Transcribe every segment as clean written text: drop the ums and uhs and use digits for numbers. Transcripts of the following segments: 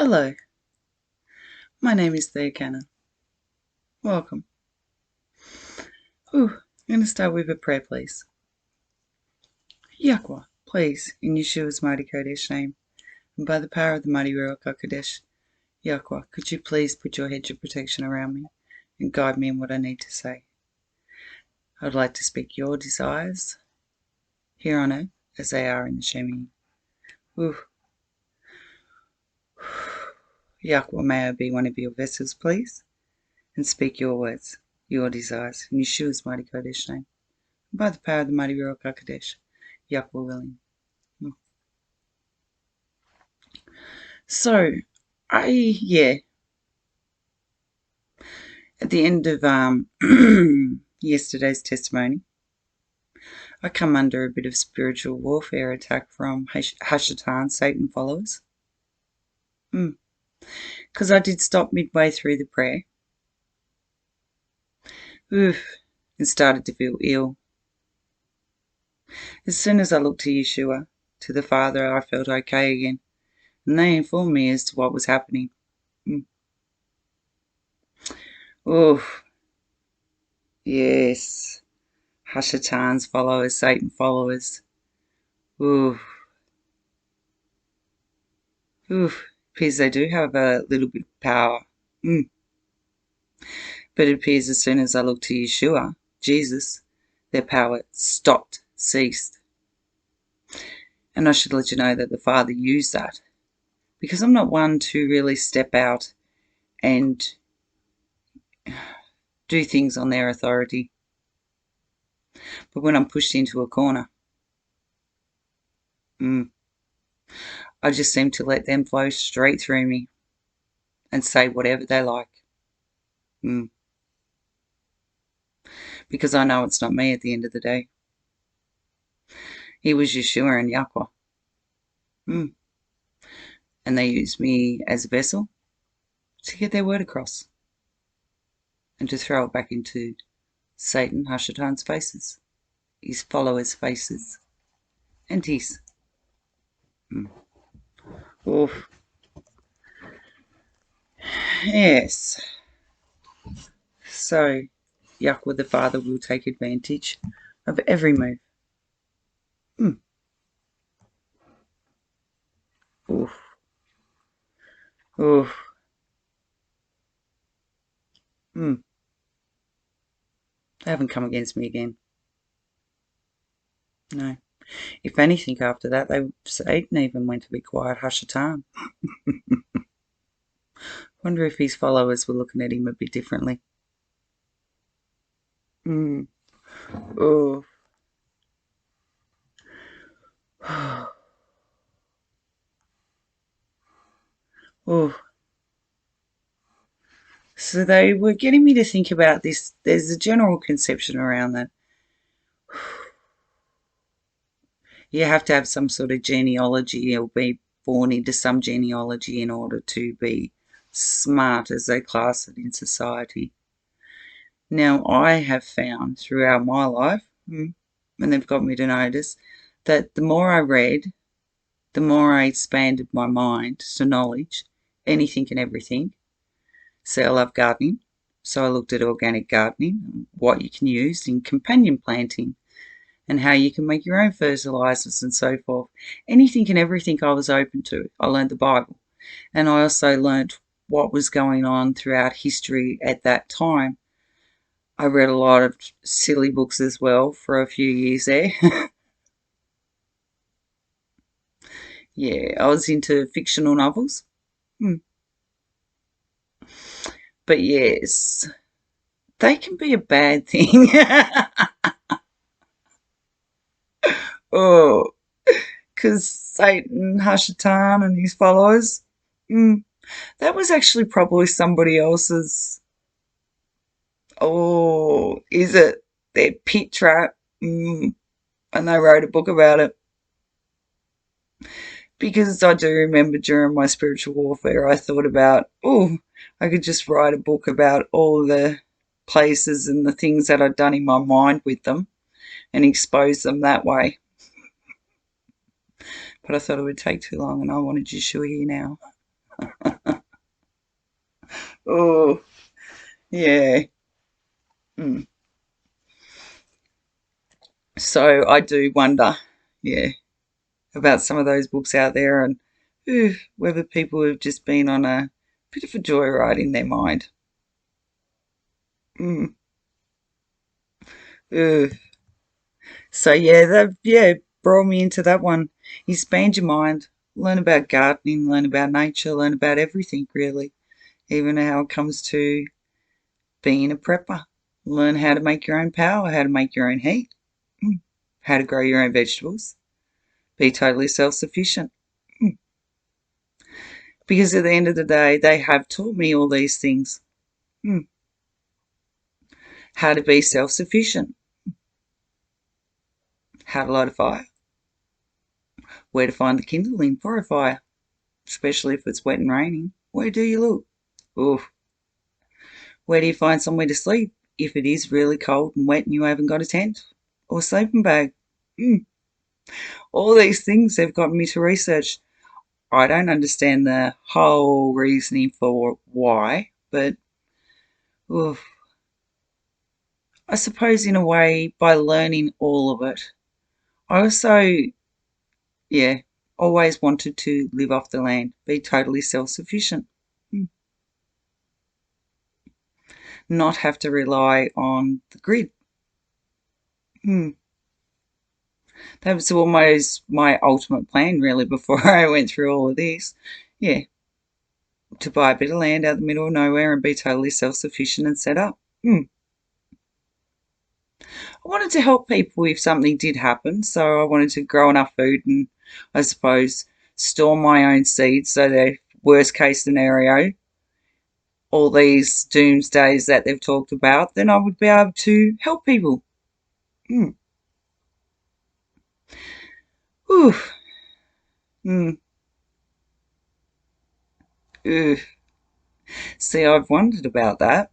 Hello, my name is Thea Cannon. Welcome. I'm going to start with a prayer, please. Yahweh, please, in Yeshua's mighty Kodesh name, and by the power of the mighty Ruach HaKodesh, Yahweh, could you please put your hedge of protection around me and guide me in what I need to say? I'd like to speak your desires here on earth as they are in the Shemi. Yahweh, may I be one of your vessels, please, and speak your words, your desires, in Yeshua's mighty Kodesh name, and by the power of the mighty Ruach HaKodesh, Yahweh willing. So, at the end of yesterday's testimony, I come under a bit of spiritual warfare attack from Hashatan, Satan followers. Because I did stop midway through the prayer. And started to feel ill. As soon as I looked to Yeshua, to the Father, I felt okay again. And they informed me as to what was happening. Yes. Hashatan's followers, Satan followers. Appears they do have a little bit of power. But it appears as soon as I looked to Yeshua, Jesus, their power stopped, ceased. And I should let you know that the Father used that. Because I'm not one to really step out and do things on their authority. But when I'm pushed into a corner, I just seem to let them flow straight through me and say whatever they like. Because I know it's not me at the end of the day. It was Yeshua and Yahweh. And they used me as a vessel to get their word across and to throw it back into Satan, Hashatan's faces, his followers' faces, and his. Yes. So, Yahweh the Father will take advantage of every move. They haven't come against me again. No. If anything, after that, Satan even went to be quiet, Hashatan. Wonder if his followers were looking at him a bit differently. So they were getting me to think about this. There's a general conception around that you have to have some sort of genealogy or be born into some genealogy in order to be smart, as they class it in society. Now, I have found throughout my life, and they've got me to notice, that the more I read, the more I expanded my mind to knowledge, anything and everything. So I love gardening, so I looked at organic gardening, what you can use in companion planting, and how you can make your own fertilizers and so forth. Anything and everything I was open to. I learned the Bible, and I also learned what was going on throughout history at that time. I read a lot of silly books as well for a few years there. Yeah, I was into fictional novels. But yes, they can be a bad thing. Because Satan, Hashatan, and his followers, that was actually probably somebody else's. Is it their pit trap? And they wrote a book about it. Because I do remember during my spiritual warfare, I thought about, I could just write a book about all the places and the things that I'd done in my mind with them and expose them that way. But I thought it would take too long, and I wanted Yeshua here now. Oh, yeah. Mm. So I do wonder, yeah, about some of those books out there and whether people have just been on a bit of a joyride in their mind. Mm. Ugh. So yeah, that brought me into that one. Expand your mind, learn about gardening, learn about nature, learn about everything really, even how it comes to being a prepper. Learn how to make your own power, how to make your own heat, how to grow your own vegetables, be totally self-sufficient. Because at the end of the day, they have taught me all these things. How to be self-sufficient, how to light a fire, where to find the kindling for a fire, especially if it's wet and raining. Where do you look? Oof. Where do you find somewhere to sleep if it is really cold and wet and you haven't got a tent or sleeping bag? Mm. All these things have gotten me to research. I don't understand the whole reasoning for why, but oof, I suppose in a way by learning all of it, I also, yeah, always wanted to live off the land, be totally self-sufficient, not have to rely on the grid. Hmm. That was almost my ultimate plan, really, before I went through all of this. Yeah, to buy a bit of land out the middle of nowhere and be totally self-sufficient and set up. I wanted to help people if something did happen, so I wanted to grow enough food and, I suppose, store my own seeds so that worst case scenario, all these doomsdays that they've talked about, then I would be able to help people. Mm. Ooh. Mm. Ooh. See, I've wondered about that.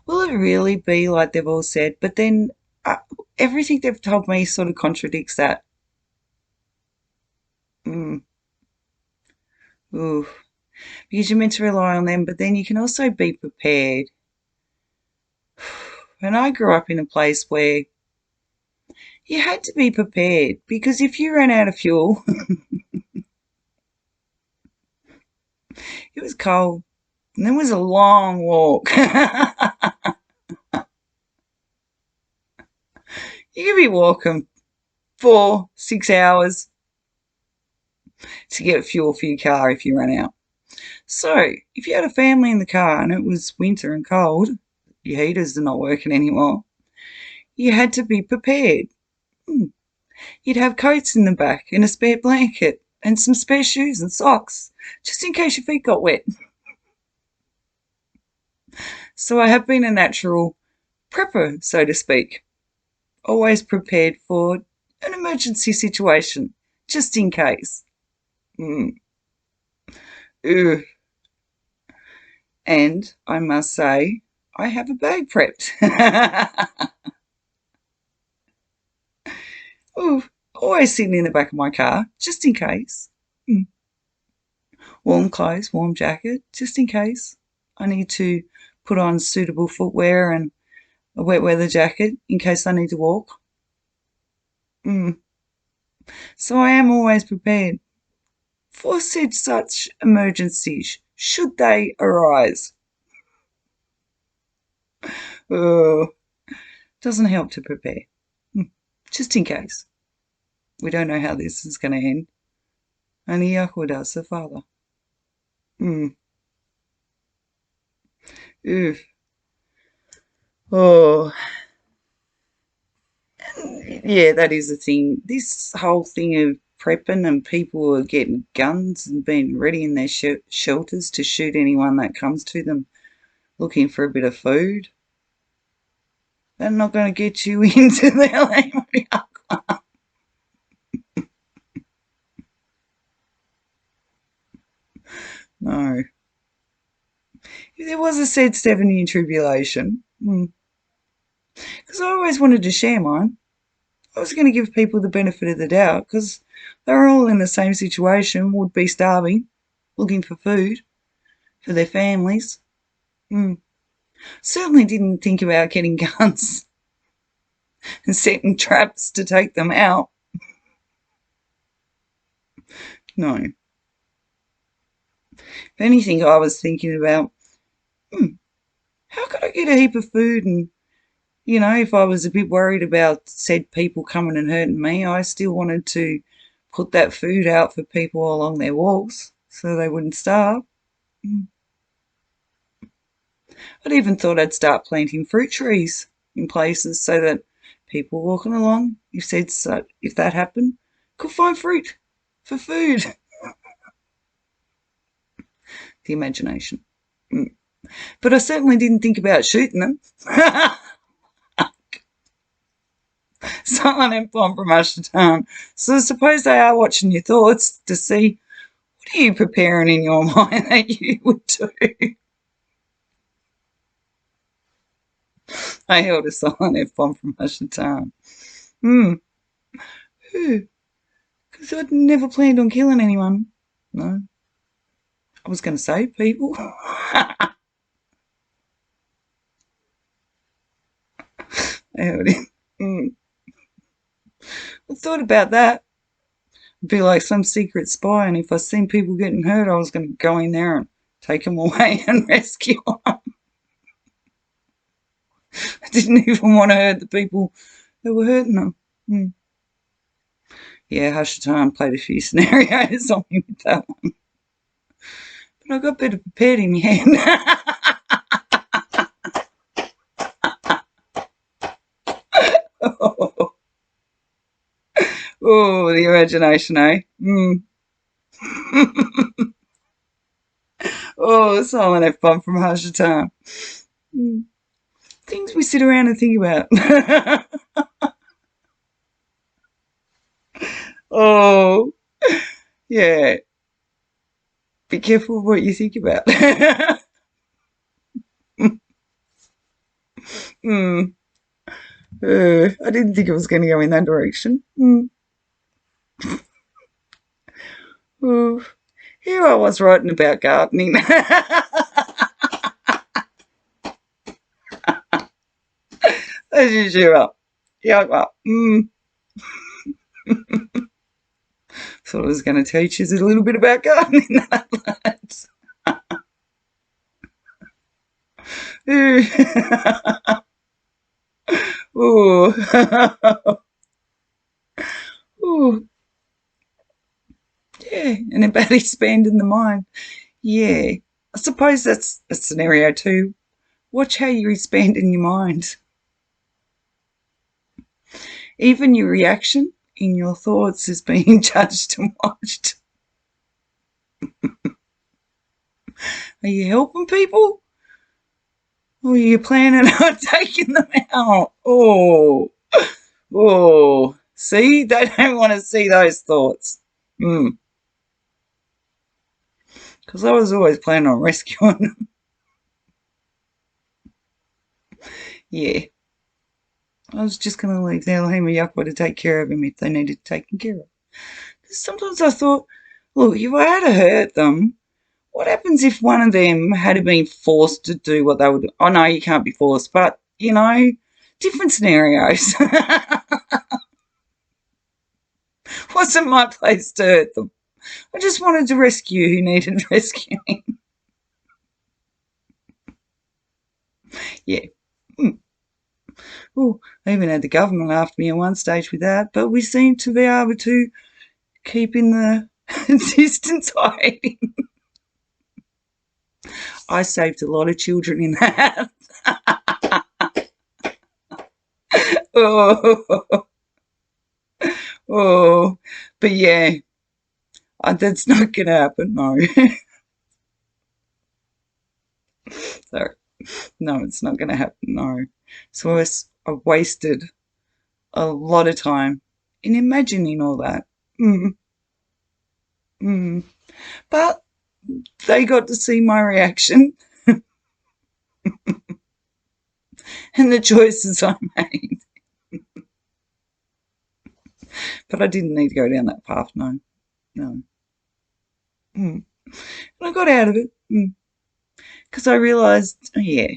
Will it really be like they've all said? But then uh, everything they've told me sort of contradicts that. Mm. Ooh. Because you're meant to rely on them, but then you can also be prepared. And I grew up in a place where you had to be prepared because if you ran out of fuel, it was cold and it was a long walk. You could be walking 4, 6 hours to get fuel for your car if you ran out. So if you had a family in the car and it was winter and cold, your heaters are not working anymore, you had to be prepared. You'd have coats in the back and a spare blanket and some spare shoes and socks, just in case your feet got wet. So I have been a natural prepper, so to speak, always prepared for an emergency situation, just in case. Mm. Ugh. And I must say, I have a bag prepped. Ooh, always sitting in the back of my car, just in case. Mm. Warm clothes, warm jacket, just in case. I need to put on suitable footwear and a wet weather jacket in case I need to walk. Mm. So I am always prepared for such emergencies, should they arise. Oh, doesn't help to prepare. Mm. Just in case. We don't know how this is going to end. Only Yahweh does, the Father. Mm. Oof. Oh, yeah, that is the thing. This whole thing of prepping and people are getting guns and being ready in their shelters to shoot anyone that comes to them looking for a bit of food. They're not going to get you into their language. No. If there was a said 7 year tribulation, because I always wanted to share mine. I was going to give people the benefit of the doubt because they're all in the same situation, would be starving, looking for food. for their families. Certainly didn't think about getting guns and setting traps to take them out. No. If anything, I was thinking about, how could I get a heap of food? And, if I was a bit worried about said people coming and hurting me, I still wanted to put that food out for people along their walks so they wouldn't starve. I'd even thought I'd start planting fruit trees in places so that people walking along, if that happened, could find fruit for food. The imagination. But I certainly didn't think about shooting them. Silent F bomb from Ashton. So I suppose they are watching your thoughts to see what are you preparing in your mind that you would do. I held a silent F bomb from Ashton. Because I'd never planned on killing anyone. No. I was going to save people. I held it. I thought about that. I'd be like some secret spy, and if I seen people getting hurt, I was going to go in there and take them away and rescue them. I didn't even want to hurt the people that were hurting them. Yeah, Hashatan played a few scenarios on me with that one. But I got better prepared in the end. Oh, the imagination, eh? Oh, silent F bomb from Hashatan. Things we sit around and think about. Oh, yeah. Be careful what you think about. I didn't think it was going to go in that direction. Here I was writing about gardening. As usual. Yeah, well, thought I was going to teach you a little bit about gardening. Ooh. Ooh. Yeah, and about expanding the mind. Yeah, I suppose that's a scenario too. Watch how you expand in your mind. Even your reaction in your thoughts is being judged and watched. Are you helping people? Or are you planning on taking them out? Oh, see, they don't want to see those thoughts. Because I was always planning on rescuing them. Yeah. I was just going to leave the Alhima Yakwa to take care of him if they needed taken care of. Sometimes I thought, look, if I had hurt them, what happens if one of them had been forced to do what they would? Oh, no, you can't be forced, but, different scenarios. Wasn't my place to hurt them. I just wanted to rescue who needed rescuing. Yeah. Oh, I even had the government after me at one stage with that, but we seemed to be able to keep in the distance hiding. I saved a lot of children in that. But yeah, that's not going to happen, no. Sorry. No, it's not going to happen, no. So I wasted a lot of time in imagining all that. But they got to see my reaction and the choices I made. But I didn't need to go down that path, no. And I got out of it. Because I realised, oh yeah,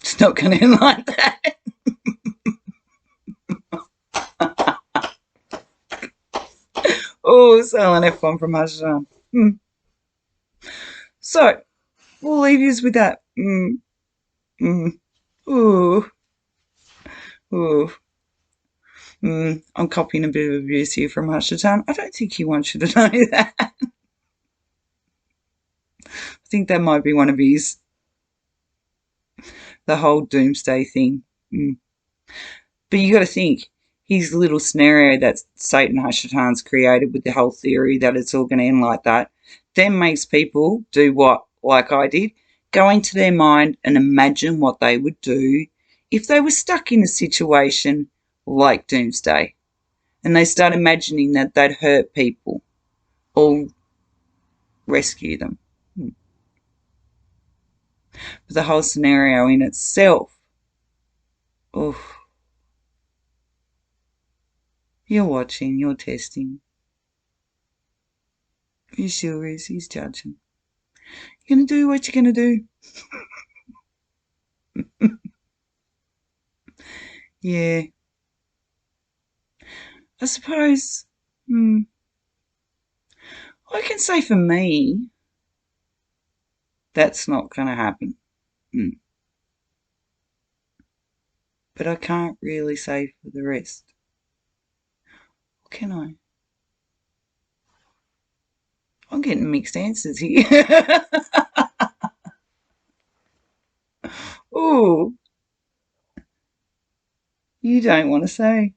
it's not going to end like that. Oh, silent F1 from Hashan. So, we'll leave you with that. Mm. Ooh, ooh. I'm copying a bit of abuse here from Hashatan. I don't think he wants you to know that. I think that might be one of his, the whole doomsday thing. But you got to think, his little scenario that Satan Hashatan's created with the whole theory that it's all going to end like that, then makes people do what, like I did, go into their mind and imagine what they would do if they were stuck in a situation like doomsday. And they start imagining that they'd hurt people or rescue them. But the whole scenario in itself, oh, you're watching, you're testing. He sure is, he's judging. You're going to do what you're going to do. Yeah. I suppose, I can say for me, that's not going to happen. But I can't really say for the rest. Or can I? I'm getting mixed answers here. Oh, you don't want to say.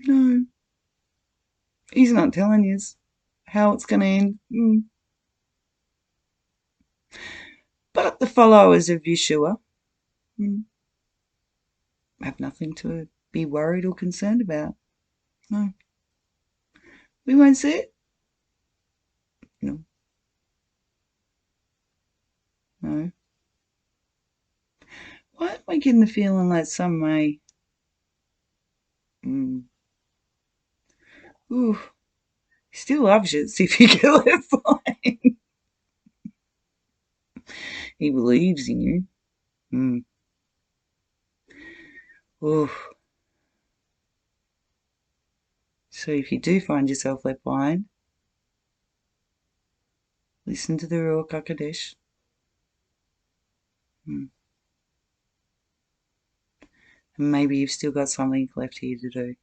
No, he's not telling us how it's going to end. But the followers of Yeshua have nothing to be worried or concerned about. No. We won't see it. No. No. Why am I getting the feeling like some may... Ooh, he still loves you if you kill it fine. He believes in you. Ooh. So if you do find yourself left behind, listen to the Ruach HaKodesh. And maybe you've still got something left here to do.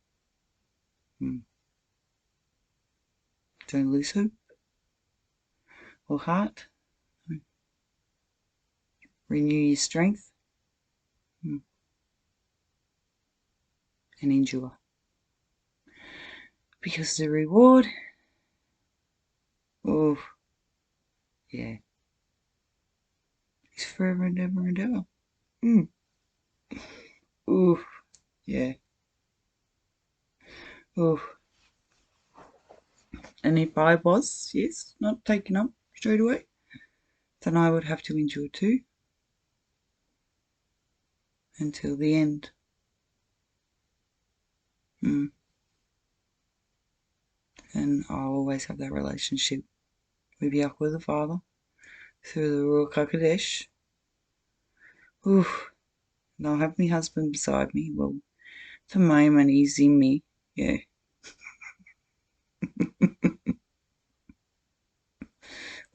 Don't lose hope or heart. Renew your strength and endure. Because the reward, oh, yeah, is forever and ever and ever. Ooh, yeah. Ooh. And if I was, yes, not taken up straight away, then I would have to endure too until the end. And I'll always have that relationship with Yahweh the Father through the Ruach HaKodesh. Ooh. And I'll have my husband beside me. Well, at the moment he's in me. Yeah.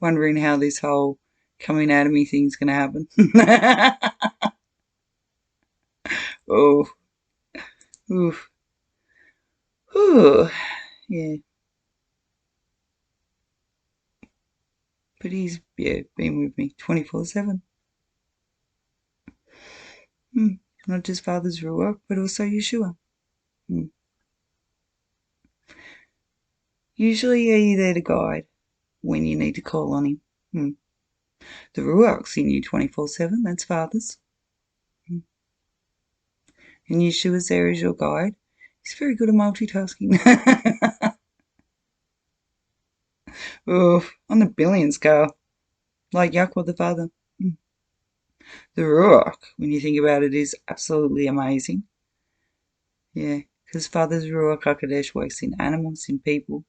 Wondering how this whole coming out of me thing's going to happen. Oh. Oof. Ooh. Yeah. But he's, yeah, been with me 24/7. Not just Father's Ruach, but also Yeshua. Usually he's there to guide when you need to call on him. The Ruach's in you 24/7, that's Father's. And Yeshua's there as your guide. He's very good at multitasking. Oh, on the billion scale, like Yaakov the Father. The Ruach, when you think about it, is absolutely amazing. Yeah, because Father's Ruach HaKodesh works in animals, in people.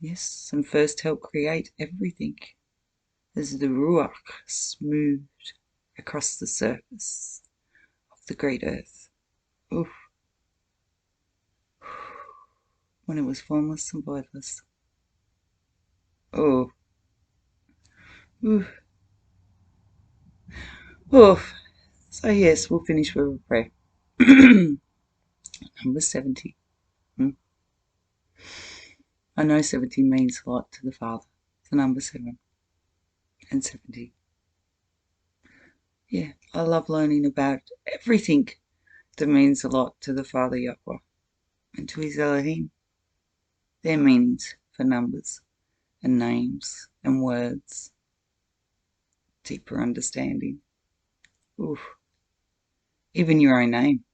Yes, and first helped create everything as the Ruach smoothed across the surface of the great earth. Oof. When it was formless and voidless. Oh. Oof. Oof. So yes, we'll finish with a prayer. Number 70. I know 70 means a lot to the Father. The number 7 and 70. Yeah, I love learning about everything that means a lot to the Father Yahweh and to his Elohim. Their meanings for numbers and names and words. Deeper understanding. Oof. Even your own name.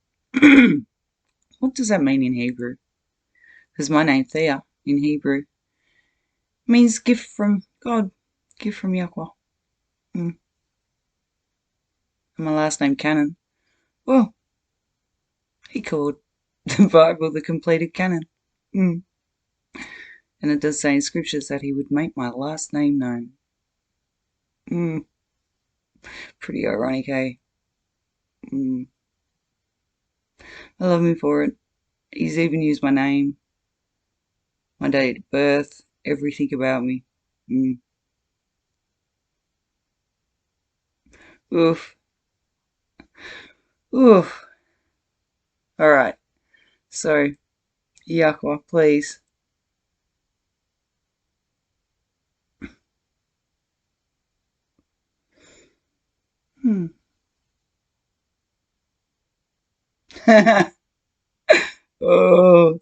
What does that mean in Hebrew? Because my name, Thea, in Hebrew, means gift from God, gift from Yahweh. And my last name, Canon. Well, he called the Bible the completed canon. And it does say in scriptures that he would make my last name known. Pretty ironic, eh? I love him for it. He's even used my name, my date of birth, everything about me. Oof. Oof. Alright. So, Yahweh, please. Oh,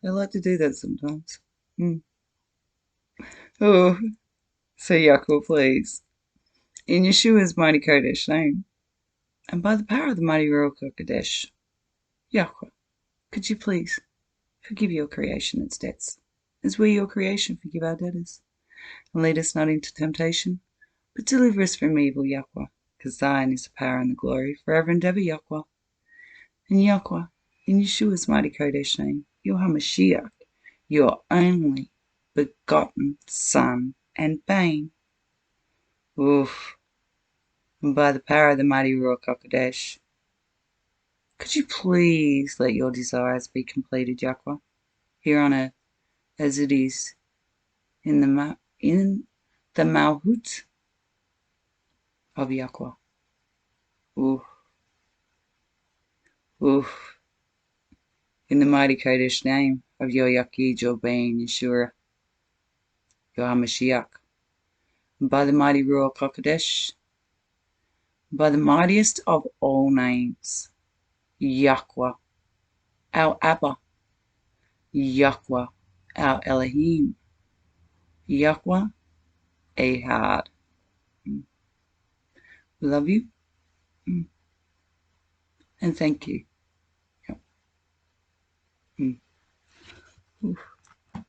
I like to do that sometimes. Oh, so Yahweh, please. In Yeshua's mighty Kodesh name, and by the power of the mighty Ruach HaKodesh, Yahweh, could you please forgive your creation its debts, as we, your creation, forgive our debtors, and lead us not into temptation, but deliver us from evil, Yahweh, because thine is the power and the glory forever and ever, Yahweh. And Yahweh, in Yeshua's mighty Kodesh name, your HaMashiach, your only begotten Son and Bane. Oof. And by the power of the mighty Ruach HaKodesh, could you please let your desires be completed, Yahweh, here on earth, as it is in the Malhut of Yahweh. Oof. Oof. In the mighty Kodesh name of your Yaqid, your being, Yeshua, your HaMashiach, and by the mighty Ruach HaKodesh, by the mightiest of all names, Yahweh, our Abba, Yahweh, our Elohim, Yahweh, Ahad. We love you and thank you. Yep.